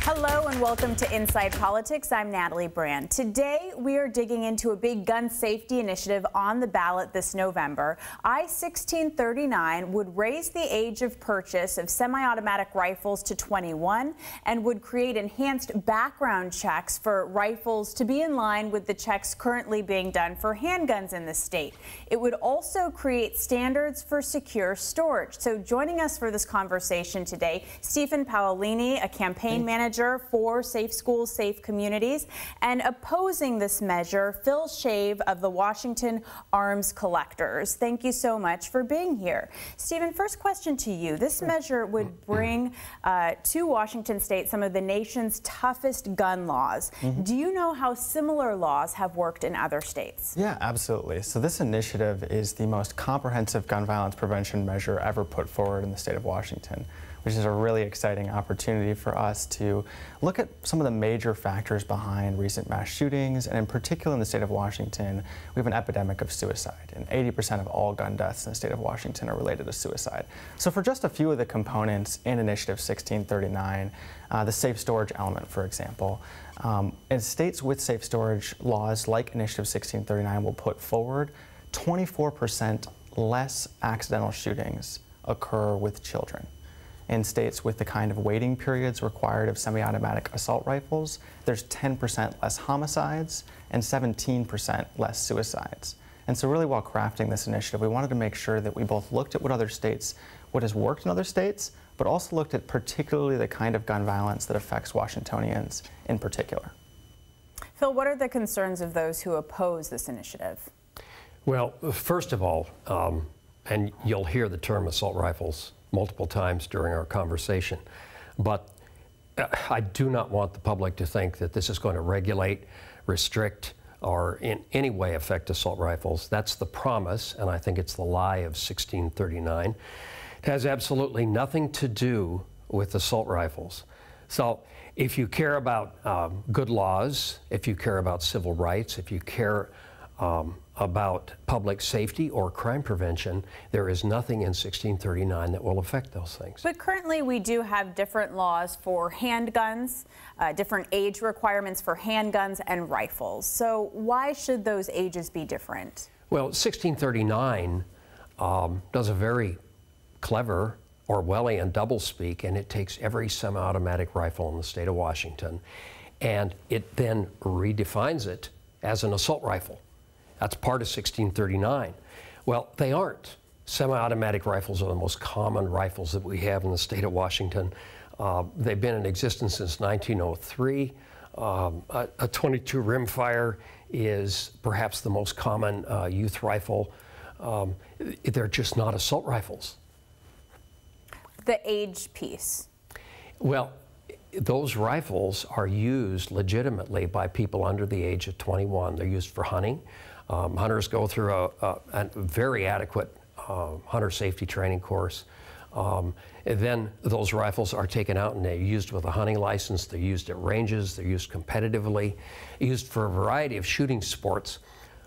Hello and welcome to Inside Politics. I'm Natalie Brand. Today we are digging into a big gun safety initiative on the ballot this November. I-1639 would raise the age of purchase of semi-automatic rifles to 21 and would create enhanced background checks for rifles to be in line with the checks currently being done for handguns in the state. It would also create standards for secure storage. So joining us for this conversation today, Stephen Paolini, a campaign manager for Safe Schools, Safe Communities, and opposing this measure, Phil Shave of the Washington Arms Collectors. Thank you so much for being here. Stephen, first question to you. This measure would bring to Washington State some of the nation's toughest gun laws. Do you know how similar laws have worked in other states? Yeah, absolutely. So this initiative is the most comprehensive gun violence prevention measure ever put forward in the state of Washington, which is a really exciting opportunity for us to look at some of the major factors behind recent mass shootings, and in particular in the state of Washington, we have an epidemic of suicide, and 80% of all gun deaths in the state of Washington are related to suicide. So for just a few of the components in Initiative 1639, the safe storage element, for example, in states with safe storage laws like Initiative 1639 will put forward 24% less accidental shootings occur with children. In states with the kind of waiting periods required of semi-automatic assault rifles, there's 10% less homicides and 17% less suicides. And so really while crafting this initiative, we wanted to make sure that we both looked at what has worked in other states, but also looked at particularly the kind of gun violence that affects Washingtonians in particular. Phil, what are the concerns of those who oppose this initiative? Well, first of all, and you'll hear the term assault rifles multiple times during our conversation, but I do not want the public to think that this is going to regulate, restrict, or in any way affect assault rifles. That's the promise, and I think it's the lie of 1639. It has absolutely nothing to do with assault rifles. So if you care about good laws, if you care about civil rights, if you care about public safety or crime prevention, there is nothing in 1639 that will affect those things. But currently we do have different laws for handguns, different age requirements for handguns and rifles. So why should those ages be different? Well, 1639 does a very clever Orwellian doublespeak, and it takes every semi-automatic rifle in the state of Washington, and it then redefines it as an assault rifle. That's part of 1639. Well, they aren't. Semi-automatic rifles are the most common rifles that we have in the state of Washington. They've been in existence since 1903. A 22 rimfire is perhaps the most common youth rifle. They're just not assault rifles. The age piece. Well, those rifles are used legitimately by people under the age of 21. They're used for hunting. Hunters go through a very adequate hunter safety training course. And then those rifles are taken out and they're used with a hunting license. They're used at ranges. They're used competitively, used for a variety of shooting sports.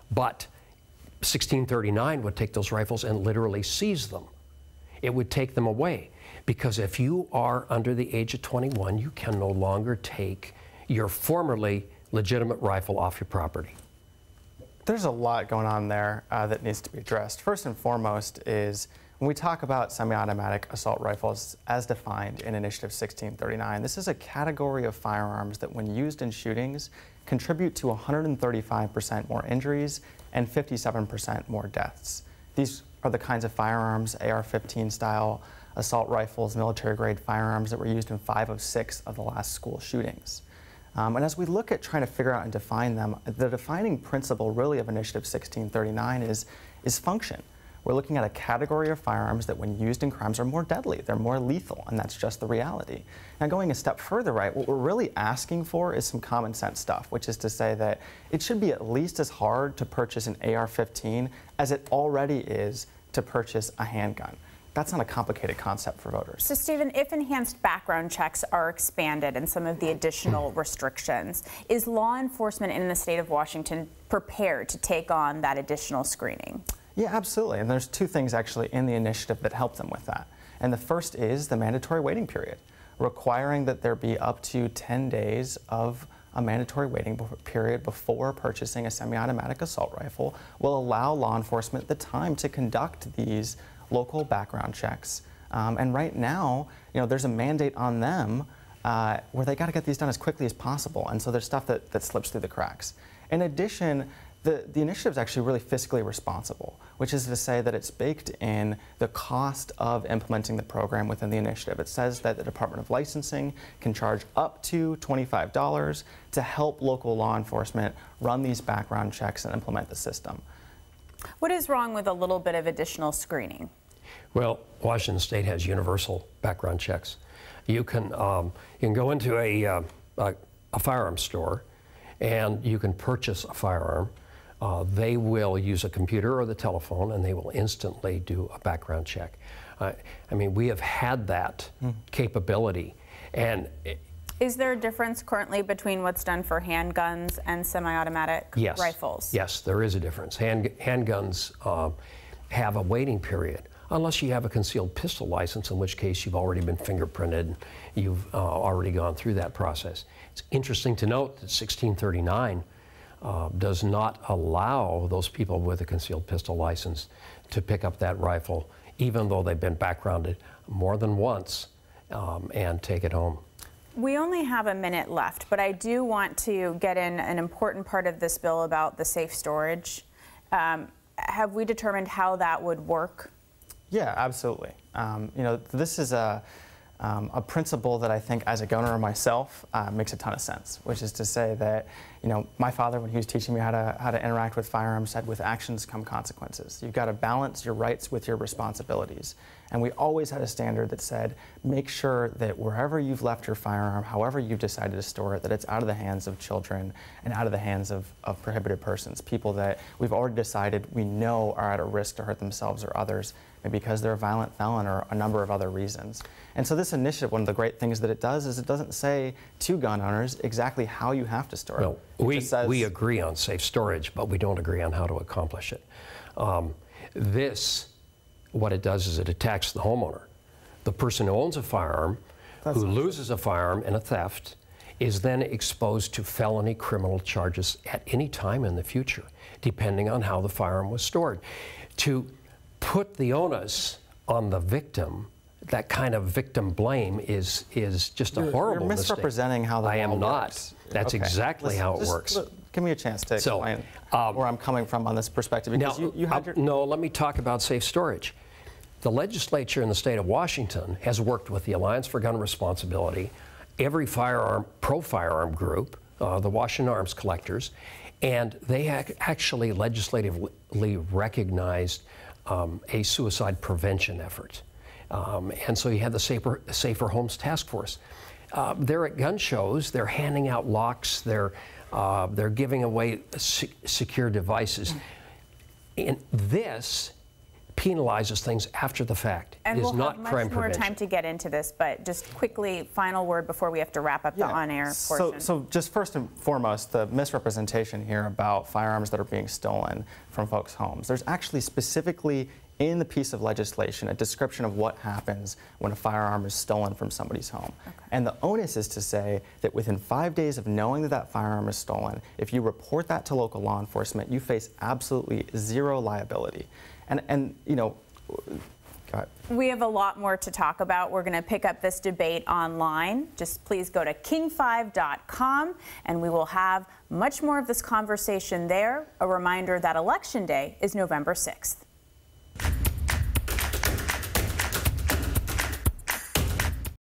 But 1639 would take those rifles and literally seize them. It would take them away. Because if you are under the age of 21, you can no longer take your formerly legitimate rifle off your property. There's a lot going on there that needs to be addressed. First and foremost is when we talk about semi-automatic assault rifles as defined in Initiative 1639, this is a category of firearms that when used in shootings contribute to 135% more injuries and 57% more deaths. These are the kinds of firearms, AR-15 style assault rifles, military-grade firearms that were used in 5 of 6 of the last school shootings. And as we look at trying to figure out and define them, the defining principle really of Initiative 1639 is function. We're looking at a category of firearms that when used in crimes are more deadly, they're more lethal, and that's just the reality. Now going a step further, right, what we're really asking for is some common sense stuff, which is to say that it should be at least as hard to purchase an AR-15 as it already is to purchase a handgun. That's not a complicated concept for voters. So, Stephen, if enhanced background checks are expanded and some of the additional restrictions, is law enforcement in the state of Washington prepared to take on that additional screening? Yeah, absolutely. And there's two things actually in the initiative that help them with that. And the first is the mandatory waiting period. requiring that there be up to 10 days of a mandatory waiting period before purchasing a semi-automatic assault rifle will allow law enforcement the time to conduct these local background checks. And right now, there's a mandate on them where they got to get these done as quickly as possible. And so there's stuff that slips through the cracks. In addition, the initiative is actually really fiscally responsible, which is to say that it's baked in the cost of implementing the program within the initiative. It says that the Department of Licensing can charge up to $25 to help local law enforcement run these background checks and implement the system. What is wrong with a little bit of additional screening? Well, Washington State has universal background checks. You can go into a firearms store and you can purchase a firearm. They will use a computer or the telephone, and they will instantly do a background check. I mean, we have had that capability. And is there a difference currently between what's done for handguns and semi-automatic rifles? Yes, there is a difference. Handguns have a waiting period, unless you have a concealed pistol license, in which case you've already been fingerprinted, you've already gone through that process. It's interesting to note that 1639 does not allow those people with a concealed pistol license to pick up that rifle, even though they've been backgrounded more than once, and take it home. We only have a minute left, but I do want to get in an important part of this bill about the safe storage. Have we determined how that would work? Yeah, absolutely. This is a principle that I think, as a gun owner myself, makes a ton of sense, which is to say that, my father, when he was teaching me how to interact with firearms, said, with actions come consequences. You've got to balance your rights with your responsibilities. And we always had a standard that said, make sure that wherever you've left your firearm, however you've decided to store it, that it's out of the hands of children and out of the hands of prohibited persons, people that we've already decided we know are at a risk to hurt themselves or others, maybe because they're a violent felon or a number of other reasons. And so this initiative, one of the great things that it does is it doesn't say to gun owners exactly how you have to store it. No, we agree on safe storage, but we don't agree on how to accomplish it. What it does is it attacks the homeowner. The person who owns a firearm, who loses a firearm in a theft, is then exposed to felony criminal charges at any time in the future, depending on how the firearm was stored. To put the onus on the victim, that kind of victim blame is just a horrible mistake. You're misrepresenting how the law works. I am not. That's exactly how it works. Give me a chance to explain where I'm coming from on this perspective. Because No, let me talk about safe storage. The legislature in the state of Washington has worked with the Alliance for Gun Responsibility, every pro-firearm group, the Washington Arms Collectors, and they actually legislatively recognized a suicide prevention effort. And so you have the Safer Homes Task Force. They're at gun shows, they're handing out locks, they're giving away secure devices. And this penalizes things after the fact. And it is not crime we'll have much more prevention. time to get into this, but just quickly, final word before we have to wrap up the on-air portion. So just first and foremost, the misrepresentation here about firearms that are being stolen from folks' homes. There's actually specifically in the piece of legislation a description of what happens when a firearm is stolen from somebody's home. Okay. And the onus is to say that within 5 days of knowing that that firearm is stolen, if you report that to local law enforcement, you face absolutely zero liability. And go ahead. We have a lot more to talk about. We're going to pick up this debate online. Just please go to king5.com and we will have much more of this conversation there. A reminder that Election Day is November 6th.